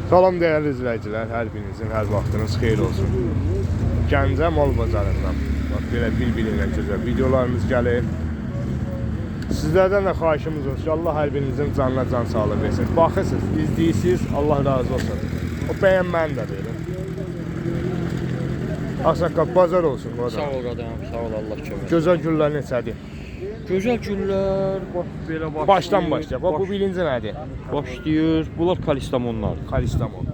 Salam değerli izleyiciler, her birinizin her vaxtınız xeyir olsun. Gəncə mal bazarından bak belə bir-birindən gözəl videolarımız gəlir. Sizlərdən də xahişimiz olsun ki, Allah hər birinizin canına can sağlığı versin. Baxırsınız, izləyirsiniz, Allah razı olsun. O bəyənməni də verin. Ağsaqqal bazar olsun. Sağ ol adam, sağ ol Allah kömək. Gözəl güllər neçədir? Gözəl güllər, bax belə başlayır. Başdan başlayaq. Bax bu birinci nədir? Başlayır. Bunlar kalistamonlardır. Kalistamon.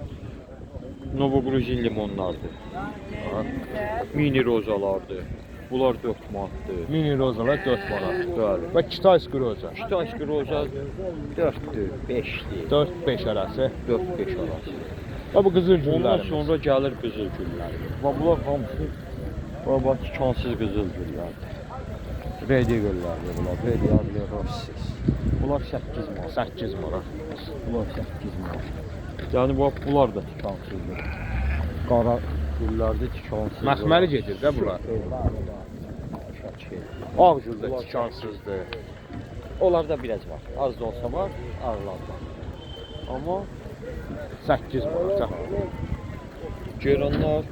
Novogruzin limonlardır. Mini rozalardır. Bunlar 4 manatdır. Mini rozalar 4 manat. Bəli. Və Kitayski roza. Kitayski roza 4'dür, 5'dir. 4-5 arası. 4-5 arası. Və bu qızıl Ondan güllərimiz. sonra gəlir qızıl güllər. Bax bunlar hamısı bax kansız qızıl güllərdir. Redi güllərdir bunlar. Redi adlı rossiz. Bunlar 8 manat. 8 manat. Bunlar 8 manat. Yəni bax bunlar da tikansızdır. Qara güllərdə tikansız. Məxməri gedir də bunlar. Ağ güldə tikansızdır. Onlarda biraz var. Az da olsa var, ağlar var. Amma 8 manat. Geranlar,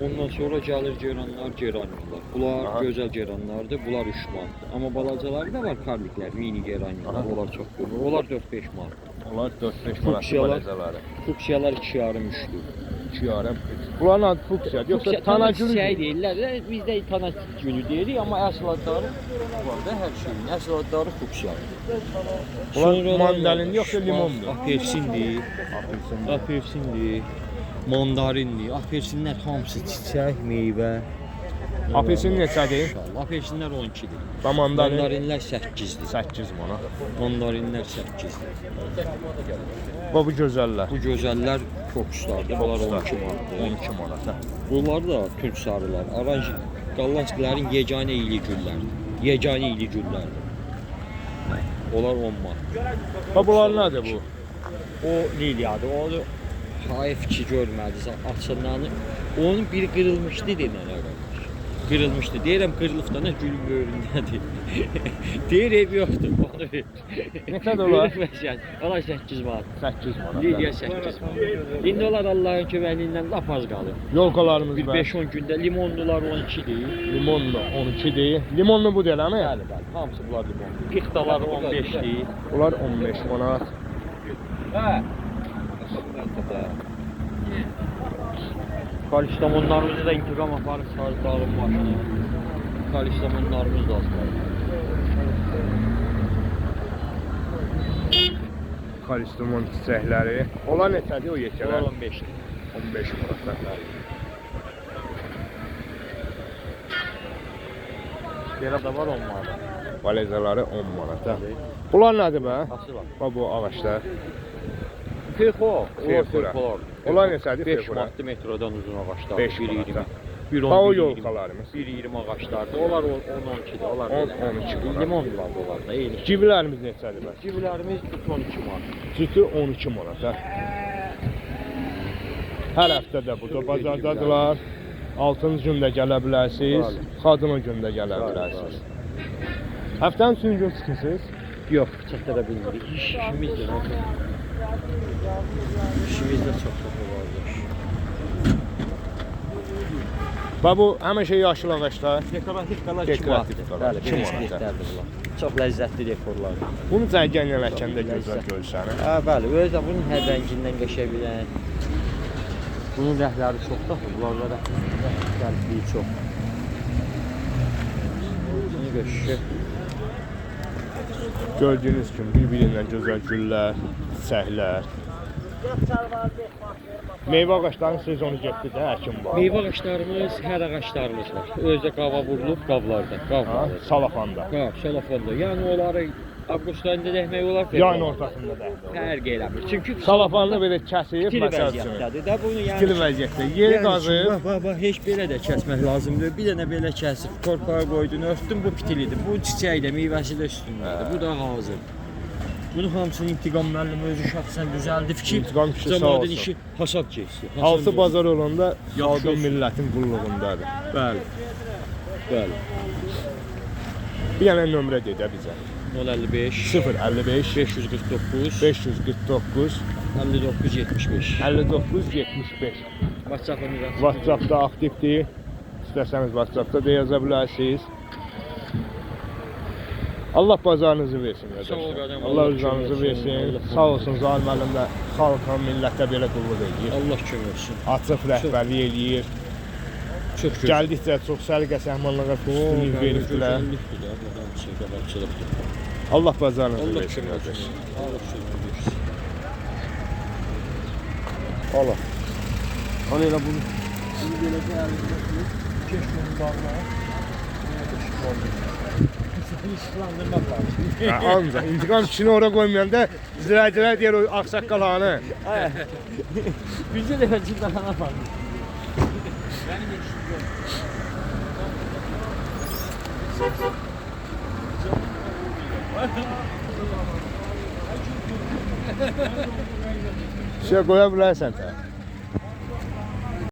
ondan sonra gəlir geranlar, geranlar. Bunlar Aha. gözəl geranlardır, bunlar 3 manatdır. Amma balacaları da var, karliklər, mini geranlar, onlar çox görür. Onlar 4-5 manat. Onlar 4-5 manat balacaları. Fuksiyalar 2 yarım 3'dür. 2 yarım. Bunların adı fuksiya. Yoxsa tana gülü şey deyirlər, bizdə tana gülü deyirik, amma əsl adları var da hər şeyin. Əsl adları fuksiyadır. Bunlar mandalin yoxsa limondur? Apelsindir, apelsindir, mandarindir. Apelsinlər hamısı çiçək, meyvə. Apelsin neçədir? Apelsinlər 12'dir. Və mandalin Mandarinlər 8'dir. 8 manat. Mandarinlər 8'dir. Və bu gözəllər. Bu gözəllər fokuslardır. Bunlar 12 manatdır. 12 manat. Bunlar da türk sarılar. Aranj qallançların yeganə iyili güllərdir. Yeganə iyili güllərdir. Onlar 10 manat. Və bunlar nədir bu? O liliyadır. Onu hayf ki görmədi. Açılanı. Onun biri qırılmışdı denən qardaş. Qırılmışdı. Deyirəm qırılıbda nə gülün böyründədir. Deyir ev yoxdur. Onu ver. Neçədir olar? Onlar 8 manat. 8 manat. Liliya 8 manat. İndi onlar Allahın köməkliyindən lap az qalır. Yolkalarımız Bir var. 5-10 gündə limonlular 12'dir. Limonlu 12'dir. Limonlu bu deyil mi? Bəli, bəli. Hamısı bunlar limonlu. Pixtalar 15'dir. Bunlar 15 manat. Kalistamonlarımızı da intiqam aparıb sarıdağın başına. Kalistamonlarımız da az qalır. Kalistamon çiçəkləri. Onlar neçədir o Bunlar yekələr? 15'dir. 15 manat. Belə də var onlarda. Balezaları 10 manata. Bunlar nədir bə?Ası var. Bax bu ağaçlar. Fexo. Fexolar. Onlar neçədir 5 fexolar? manatlı metrodan uzun ağaçlar. 5 1.20. manata. 1.10, Bax o 1.20. yolkalarımız. 1.20 ağaçlardır. Onlar 10-12'dir. Onlar 10-12 manat. limonlar da onlar da. Eyni. Civlərimiz neçədir bə? Civlərimiz 12 manat. Cütü 12 manata. Hər həftə də burada bazardadılar. 6-cı gündə gələ bilərsiniz. Xadına gündə gələ bilərsiniz. Həftənin üçün gün çıxırsınız. Yox, çatdıra bilmirik. İşimiz də var. İşimiz də çox var. Bax bu həmişə yaşıl ağaclar. Dekorativ qalar 2 Dekorativ manatdır. qalar, Bəli, 2 belə manatdır. skeletlərdir bunlar. Çox ləzzətli dekorlardır. Bunu cərgən yələkəndə gözəl görsənir. Hə, bəli, özü bunun hər rəngindən qəşə bilən. Bunun rəhləri çoxdur, bunlarla da qəlbliyi çox. Bunu göşüşür. Gördüyünüz kimi bir-birindən gözəl güllər, çiçəklər. Meyvə ağaçlarının sezonu getdi də, həkim var. Meyvə ağaçlarımız, hər ağaçlarımız var. Özdə qava vurulub qavlarda, qavlarda. Salafanda. Qav, salafanda. Yəni onları avqust ayında dəhmək olar. Yayın ortasında da. Fərq eləmir. Çünki Salafanı belə kəsib, fikir məsəl üçün. vəziyyətdədir də bunu yəni. Fikir vəziyyətdə. Yeri qazıb. Bax, heç belə də kəsmək lazımdır. Bir dənə belə kəsib, torpağa qoydun, örtdün, bu pitilidir. Bu çiçək də, meyvəsi də üstündədir. Bu da hazır. Bunu hamısını İntiqam müəllim özü şəxsən düzəldi. İntiqam kişi sağ Cəmaətin olsun. işi hasad keçdi. Altı bazar olanda Yaxşı xalqın olsun. millətin qulluğundadır. Bəli. Bəli. Bir dənə nömrə deyə bizə. 055 055 549 549 5975. 5975. WhatsApp-ımız WhatsApp-da aktivdir. İstəsəniz WhatsApp-da da yaza bilərsiniz. Allah bazarınızı versin Sağ ol qardaşlar. qardaşım, Allah Allah rızanızı kömək etsin, versin. Allah Sağ olsun Zalim müəllim də xalqa, millətə belə qulluq edir. Allah kömək olsun. Açıq rəhbərlik eləyir. Çox gözəl. Gəldikcə çox səliqə səhmanlığa üstünlük veribdilər. Allah bazarınızı Allah versin kömək qardaş. olsun. Allah kömək olsun. Allah. Hani elə bunu Beləcə əlimizdə 2 gün bağla. Səni işlandırmaq lazım. ancaq intiqam işini ora qoymayanda izləyicilər deyir o ağsaqqal hanı. Bizə də ciddiləşə var. Mənim işim yox. Şey qoya bilərsən də.